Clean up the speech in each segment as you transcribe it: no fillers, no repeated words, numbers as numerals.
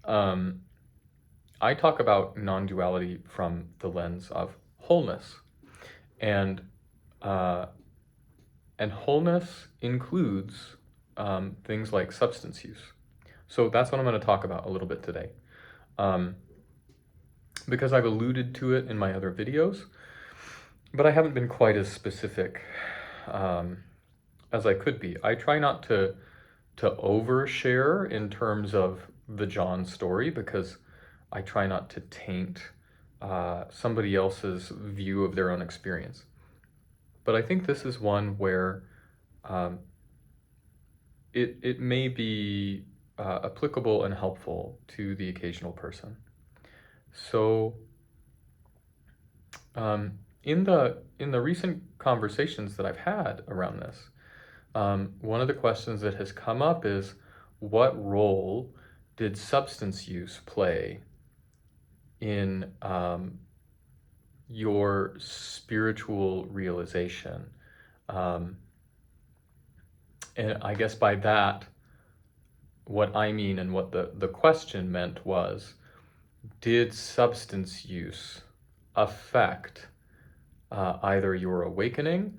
Um, I talk about non-duality from the lens of wholeness, and uh, wholeness includes things like substance use. So that's what I'm going to talk about a little bit today. Because I've alluded to it in my other videos, but I haven't been quite as specific as I could be. I try not to overshare in terms of the John story, because I try not to taint somebody else's view of their own experience. But I think this is one where it may be applicable and helpful to the occasional person. So in the recent conversations that I've had around this, one of the questions that has come up is, what role did substance use play in your spiritual realization? And I guess by that, what I mean and what the question meant was, did substance use affect either your awakening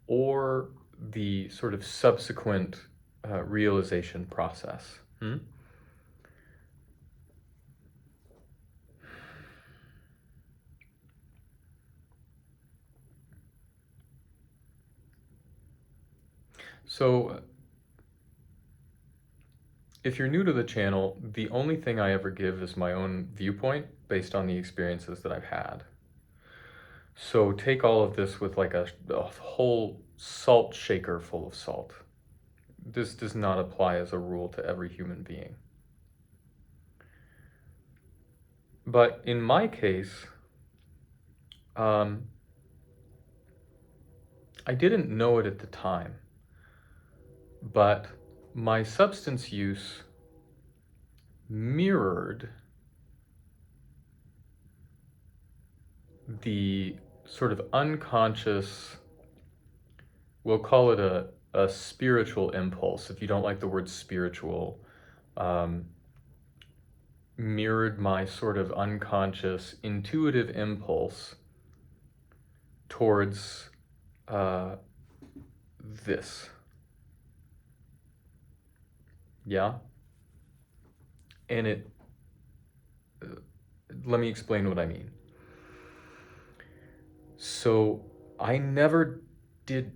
or the sort of subsequent realization process? So if you're new to the channel, the only thing I ever give is my own viewpoint based on the experiences that I've had. So take all of this with like a whole salt shaker full of salt. This does not apply as a rule to every human being. But in my case, I didn't know it at the time, but my substance use mirrored the sort of unconscious, we'll call it a spiritual impulse. If you don't like the word spiritual, mirrored my sort of unconscious, intuitive impulse towards this. Yeah? And let me explain what I mean. So I never did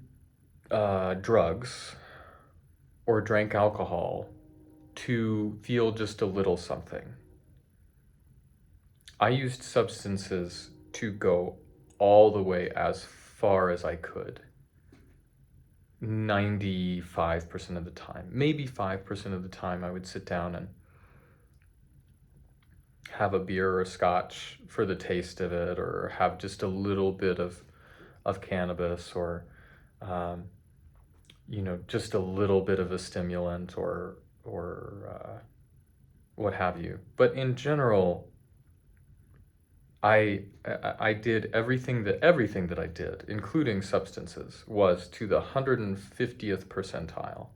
drugs or drank alcohol to feel just a little something. I used substances to go all the way as far as I could. 95% of the time. Maybe 5% of the time I would sit down and have a beer or a scotch for the taste of it, or have just a little bit of cannabis, or just a little bit of a stimulant, or what have you. But in general, I did everything that I did, including substances, was to the 150th percentile.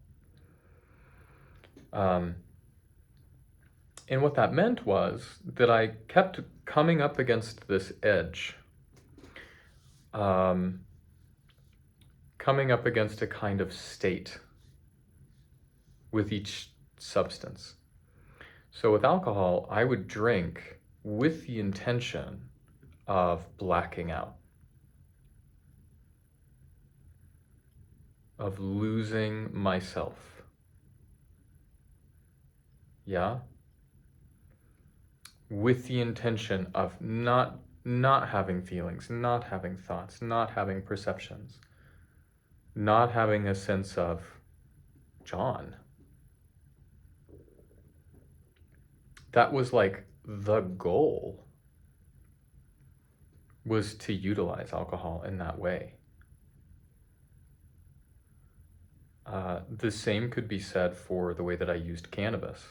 And what that meant was that I kept coming up against this edge, coming up against a kind of state with each substance. So with alcohol, I would drink with the intention of blacking out, of losing myself. Yeah? With the intention of not having feelings, not having thoughts, not having perceptions, not having a sense of John. That was like the goal, was to utilize alcohol in that way. The same could be said for the way that I used cannabis.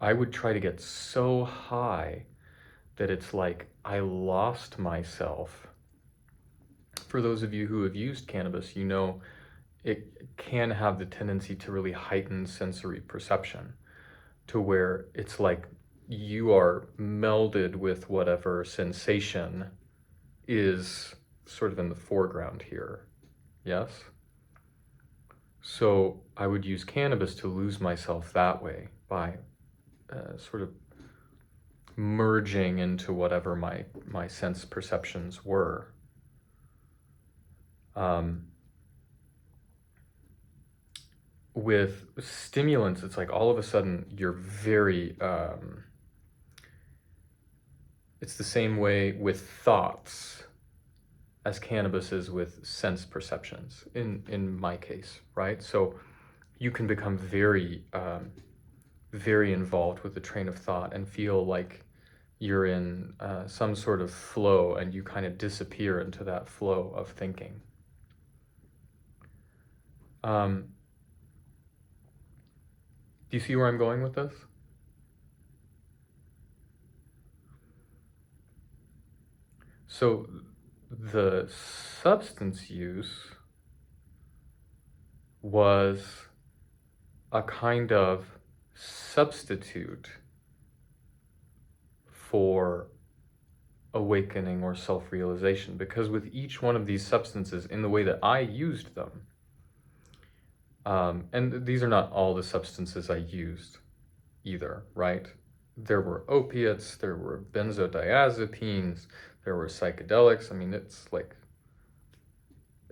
I would try to get so high that it's like I lost myself. For those of you who have used cannabis, you know it can have the tendency to really heighten sensory perception. to where it's like you are melded with whatever sensation is sort of in the foreground here. Yes? So I would use cannabis to lose myself that way by sort of merging into whatever my sense perceptions were. With stimulants, it's like all of a sudden you're very, it's the same way with thoughts as cannabis is with sense perceptions, in my case, right? So you can become very, very involved with the train of thought and feel like you're in some sort of flow, and you kind of disappear into that flow of thinking. Do you see where I'm going with this? So the substance use was a kind of substitute for awakening or self-realization, because with each one of these substances, in the way that I used them, and these are not all the substances I used either, right? There were opiates, there were benzodiazepines, there were psychedelics. I mean, it's like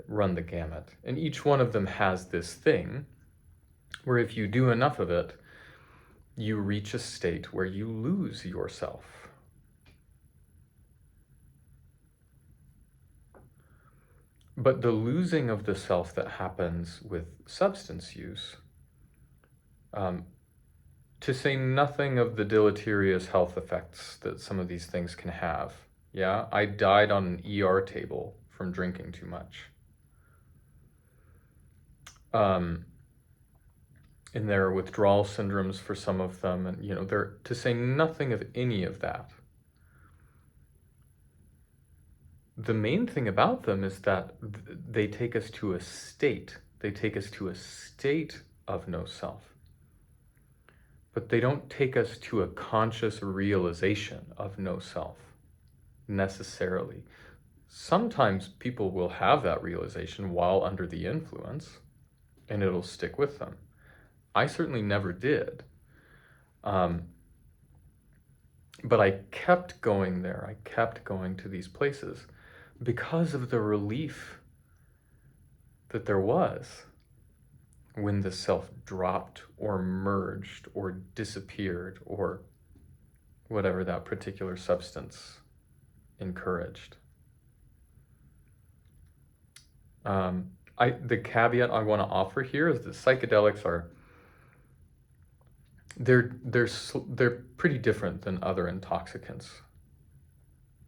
run the gamut. And each one of them has this thing where if you do enough of it, you reach a state where you lose yourself. But the losing of the self that happens with substance use, to say nothing of the deleterious health effects that some of these things can have. Yeah, I died on an ER table from drinking too much. And there are withdrawal syndromes for some of them, and to say nothing of any of that. The main thing about them is that they take us to a state. They take us to a state of no self. But they don't take us to a conscious realization of no self, necessarily. Sometimes people will have that realization while under the influence, and it'll stick with them. I certainly never did. But I kept going there. I kept going to these places because of the relief that there was when the self dropped or merged or disappeared or whatever that particular substance encouraged. The caveat I want to offer here is that psychedelics are they're pretty different than other intoxicants.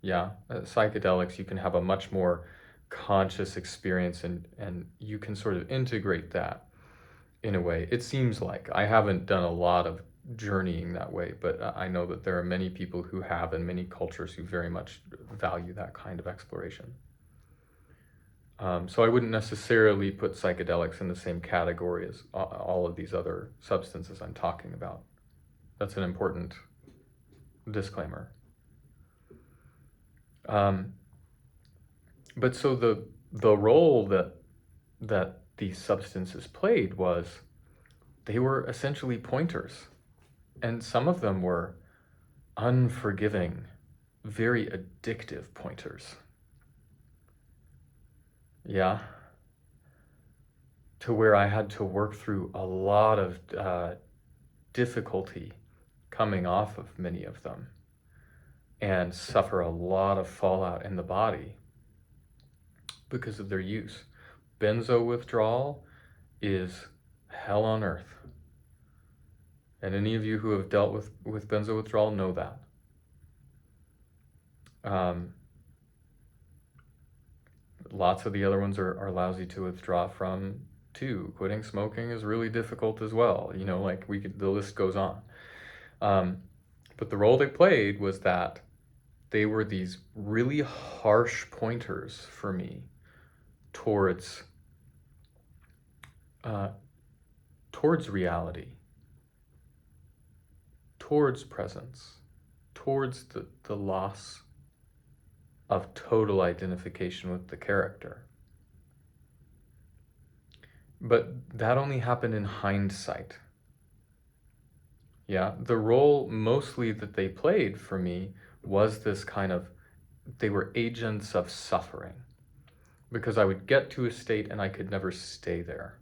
Yeah, psychedelics, you can have a much more conscious experience, and you can sort of integrate that in a way. It seems like I haven't done a lot of journeying that way, but I know that there are many people who have, and many cultures who very much value that kind of exploration. So I wouldn't necessarily put psychedelics in the same category as all of these other substances I'm talking about. That's an important disclaimer. But so the role that these substances played was they were essentially pointers, and some of them were unforgiving, very addictive pointers. Yeah. To where I had to work through a lot of difficulty coming off of many of them, and suffer a lot of fallout in the body because of their use. Benzo withdrawal is hell on earth. And any of you who have dealt with benzo withdrawal know that. Lots of the other ones are lousy to withdraw from too. Quitting smoking is really difficult as well. Like the list goes on. But the role they played was that they were these really harsh pointers for me towards reality. towards presence, towards the loss of total identification with the character. But that only happened in hindsight. Yeah, the role mostly that they played for me was this kind of, they were agents of suffering, because I would get to a state and I could never stay there.